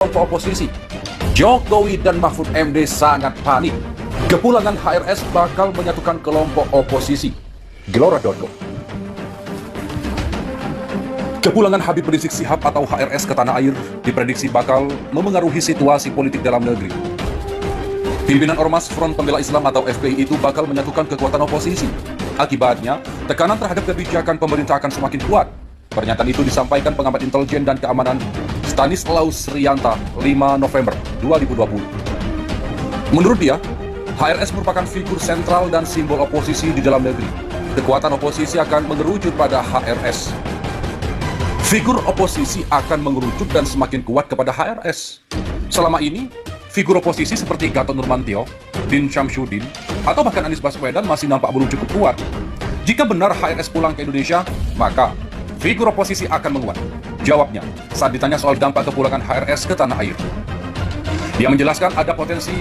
kelompok oposisi. Jokowi dan Mahfud MD sangat panik. Kepulangan HRS bakal menyatukan kelompok oposisi. Gelora.com. Kepulangan Habib Rizik Syihab atau HRS ke tanah air diprediksi bakal memengaruhi situasi politik dalam negeri. Pimpinan Ormas Front Pembela Islam atau FPI itu bakal menyatukan kekuatan oposisi. Akibatnya, tekanan terhadap kebijakan pemerintah akan semakin kuat. Pernyataan itu disampaikan pengamat intelijen dan keamanan Stanislaus Rianta 5 November 2020. Menurut dia, HRS merupakan figur sentral dan simbol oposisi di dalam negeri. Kekuatan oposisi akan mengerucut pada HRS. Figur oposisi akan mengerucut dan semakin kuat kepada HRS. Selama ini, figur oposisi seperti Gatot Nurmantio, Din Syamsuddin, atau bahkan Anies Baswedan masih nampak belum cukup kuat. Jika benar HRS pulang ke Indonesia, maka figur oposisi akan menguat. Jawabnya saat ditanya soal dampak kepulangan HRS ke tanah air. Dia menjelaskan ada potensi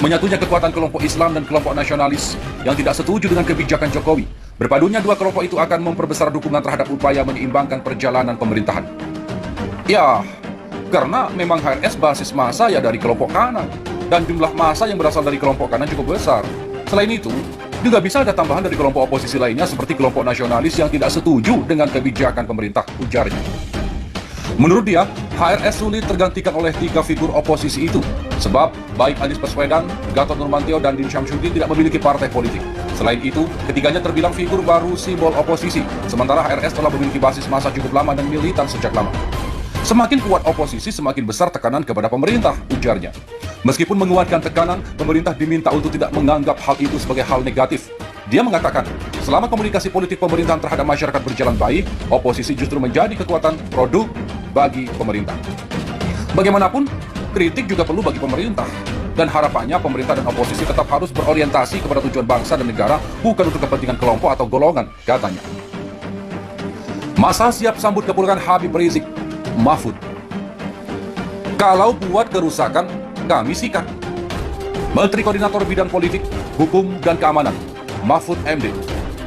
menyatunya kekuatan kelompok Islam dan kelompok nasionalis yang tidak setuju dengan kebijakan Jokowi. Berpadunya dua kelompok itu akan memperbesar dukungan terhadap upaya menyeimbangkan perjalanan pemerintahan. Ya, karena memang HRS basis massa ya dari kelompok kanan, dan jumlah massa yang berasal dari kelompok kanan cukup besar. Selain itu, juga bisa ada tambahan dari kelompok oposisi lainnya seperti kelompok nasionalis yang tidak setuju dengan kebijakan pemerintah, ujarnya. Menurut dia, HRS sulit tergantikan oleh tiga figur oposisi itu, sebab baik Anies Baswedan, Gatot Nurmantio, dan Din Syamsuddin tidak memiliki partai politik. Selain itu, ketiganya terbilang figur baru simbol oposisi, sementara HRS telah memiliki basis massa cukup lama dan militan sejak lama. Semakin kuat oposisi, semakin besar tekanan kepada pemerintah, ujarnya. Meskipun menguatkan tekanan, pemerintah diminta untuk tidak menganggap hal itu sebagai hal negatif. Dia mengatakan, selama komunikasi politik pemerintahan terhadap masyarakat berjalan baik, oposisi justru menjadi kekuatan produk bagi pemerintah. Bagaimanapun, kritik juga perlu bagi pemerintah. Dan harapannya pemerintah dan oposisi tetap harus berorientasi kepada tujuan bangsa dan negara, bukan untuk kepentingan kelompok atau golongan, katanya. Masa siap sambut kepulangan Habib Rizik, Mahfud. Kalau buat kerusakan, kami sikat. Menteri Koordinator Bidang Politik, Hukum, dan Keamanan, Mahfud MD,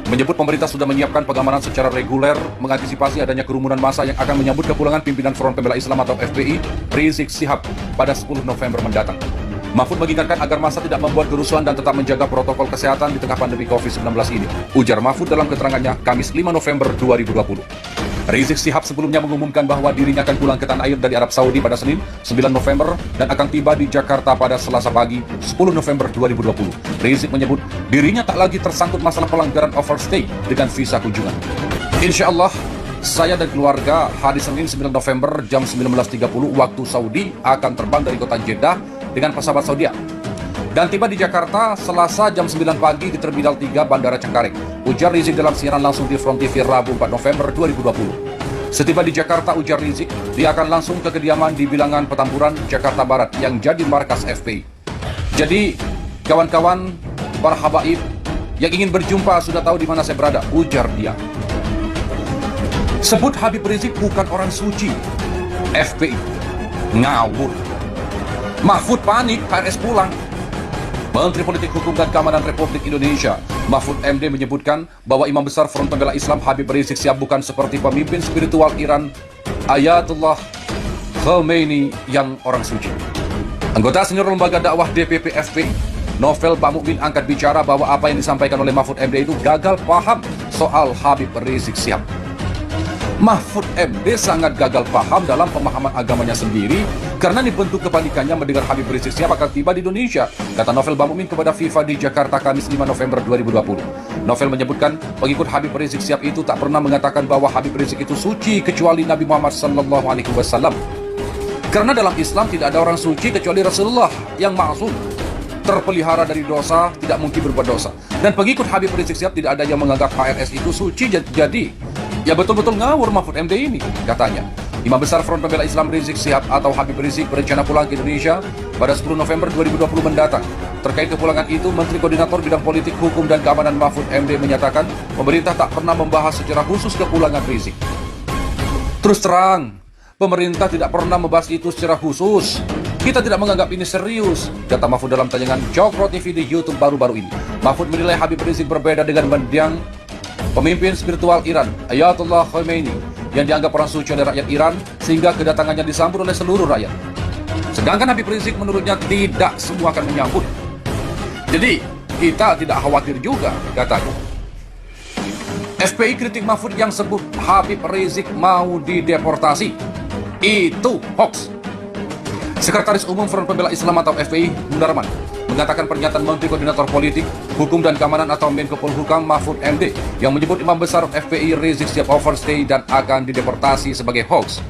menyebut pemerintah sudah menyiapkan pengamanan secara reguler mengantisipasi adanya kerumunan massa yang akan menyambut kepulangan pimpinan Front Pembela Islam atau FPI, Rizik Syihab, pada 10 November mendatang. Mahfud mengingatkan agar massa tidak membuat kerusuhan dan tetap menjaga protokol kesehatan di tengah pandemi COVID-19 ini, ujar Mahfud dalam keterangannya Kamis 5 November 2020. Rizik Syihab sebelumnya mengumumkan bahwa dirinya akan pulang ke tanah air dari Arab Saudi pada Senin 9 November dan akan tiba di Jakarta pada Selasa pagi 10 November 2020. Rizik menyebut dirinya tak lagi tersangkut masalah pelanggaran overstay dengan visa kunjungan. Insya Allah, saya dan keluarga hari Senin 9 November jam 19.30 waktu Saudi akan terbang dari kota Jeddah dengan pesawat Saudi dan tiba di Jakarta Selasa jam 9 pagi di Terminal 3 Bandara Cengkareng, ujar Rizik dalam siaran langsung di Front TV Rabu 4 November 2020. Setiba di Jakarta, ujar Rizik, dia akan langsung ke kediaman di Bilangan Petamburan, Jakarta Barat yang jadi markas FPI. Jadi, kawan-kawan, para habaib yang ingin berjumpa sudah tahu di mana saya berada, ujar dia. Sebut Habib Rizik bukan orang suci. FPI ngawur. Mahfud panik, HRS pulang. Menteri Politik Hukum dan Keamanan Republik Indonesia, Mahfud MD, menyebutkan bahwa Imam Besar Front Pembela Islam Habib Rizik Syihab bukan seperti pemimpin spiritual Iran Ayatollah Khomeini yang orang suci. Anggota senior lembaga dakwah DPP FPI, Novel Bamukmin, angkat bicara bahwa apa yang disampaikan oleh Mahfud MD itu gagal paham soal Habib Rizik Syihab. Mahfud MD sangat gagal paham dalam pemahaman agamanya sendiri karena dibentuk kepanikannya mendengar Habib Rizik Syihab akan tiba di Indonesia, kata Novel Bamukmin kepada FIFA di Jakarta Kamis 5 November 2020. Novel menyebutkan pengikut Habib Rizik Syihab itu tak pernah mengatakan bahwa Habib Rizik itu suci kecuali Nabi Muhammad SAW. Karena dalam Islam tidak ada orang suci kecuali Rasulullah yang maksum, terpelihara dari dosa, tidak mungkin berbuat dosa. Dan pengikut Habib Rizik Syihab tidak ada yang menganggap HRS itu suci, jadi ya betul-betul ngawur Mahfud MD ini, katanya. Imam Besar Front Pembela Islam Rizik Syihab atau Habib Rizik berencana pulang ke Indonesia pada 10 November 2020 mendatang. Terkait kepulangan itu, Menteri Koordinator Bidang Politik, Hukum, dan Keamanan Mahfud MD menyatakan pemerintah tak pernah membahas secara khusus kepulangan Rizik. Terus terang, pemerintah tidak pernah membahas itu secara khusus. Kita tidak menganggap ini serius, kata Mahfud dalam tayangan Jokro TV di YouTube baru-baru ini. Mahfud menilai Habib Rizik berbeda dengan mendiang pemimpin spiritual Iran, Ayatollah Khomeini, yang dianggap orang suci oleh rakyat Iran, sehingga kedatangannya disambut oleh seluruh rakyat. Sedangkan Habib Rizik menurutnya tidak semua akan menyambut. Jadi, kita tidak khawatir juga, katanya. FPI kritik Mahfud yang sebut Habib Rizik mau dideportasi. Itu hoax. Sekretaris Umum Front Pembela Islam atau FPI, Munarman, mengatakan pernyataan Menteri Koordinator Politik, Hukum dan Keamanan atau Menko Polhukam Mahfud MD yang menyebut Imam Besar FPI Rizik siap overstay dan akan dideportasi sebagai hoax.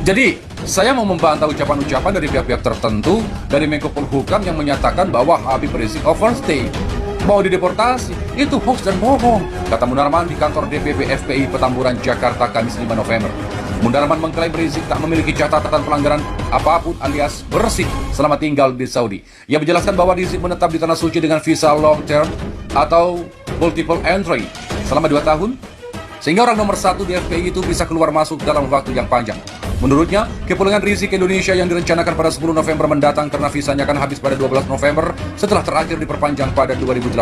Jadi, saya mau membantah ucapan-ucapan dari pihak-pihak tertentu dari Menko Polhukam yang menyatakan bahwa Habib Rizik overstay, mau dideportasi, itu hoax dan bohong, kata Munarman di kantor DPP FPI Petamburan, Jakarta, Kamis 5 November. Munarman mengklaim Rizik tak memiliki catatan pelanggaran apapun alias bersih selama tinggal di Saudi. Ia menjelaskan bahwa Rizik menetap di Tanah Suci dengan visa long term atau multiple entry selama 2 tahun, sehingga orang nomor 1 di FPI itu bisa keluar masuk dalam waktu yang panjang. Menurutnya, kepulangan Rizik ke Indonesia yang direncanakan pada 10 November mendatang karena visanya akan habis pada 12 November setelah terakhir diperpanjang pada 2018.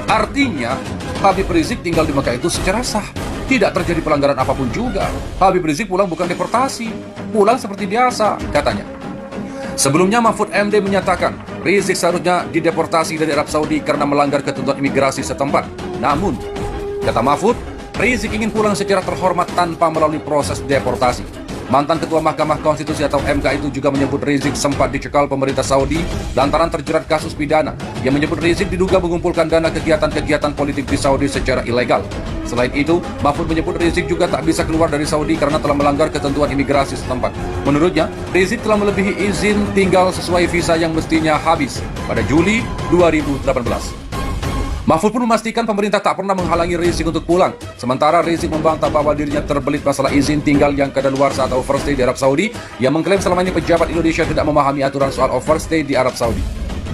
Artinya, Habib Rizik tinggal di Mekah itu secara sah. Tidak terjadi pelanggaran apapun juga. Habib Rizik pulang bukan deportasi, pulang seperti biasa, katanya. Sebelumnya, Mahfud MD menyatakan Rizik seharusnya dideportasi dari Arab Saudi karena melanggar ketentuan imigrasi setempat. Namun, kata Mahfud, Rizik ingin pulang secara terhormat tanpa melalui proses deportasi. Mantan Ketua Mahkamah Konstitusi atau MK itu juga menyebut Rizik sempat dicekal pemerintah Saudi lantaran terjerat kasus pidana yang menyebut Rizik diduga mengumpulkan dana kegiatan-kegiatan politik di Saudi secara ilegal. Selain itu, Mahfud menyebut Rizik juga tak bisa keluar dari Saudi karena telah melanggar ketentuan imigrasi setempat. Menurutnya, Rizik telah melebihi izin tinggal sesuai visa yang mestinya habis pada Juli 2018. Mahfud pun memastikan pemerintah tak pernah menghalangi Rizik untuk pulang. Sementara Rizik membantah bahwa dirinya terbelit masalah izin tinggal yang kadaluarsa atau overstay di Arab Saudi, yang mengklaim selama ini pejabat Indonesia tidak memahami aturan soal overstay di Arab Saudi.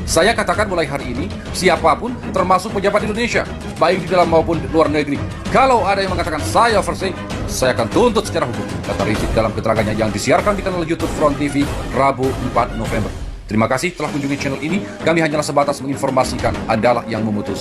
Saya katakan mulai hari ini, siapapun termasuk pejabat Indonesia, baik di dalam maupun di luar negeri, kalau ada yang mengatakan saya overstay, saya akan tuntut secara hukum, kata Rizik dalam keterangannya yang disiarkan di kanal YouTube Front TV Rabu 4 November. Terima kasih telah kunjungi channel ini. Kami hanyalah sebatas menginformasikan, Andalah yang memutus.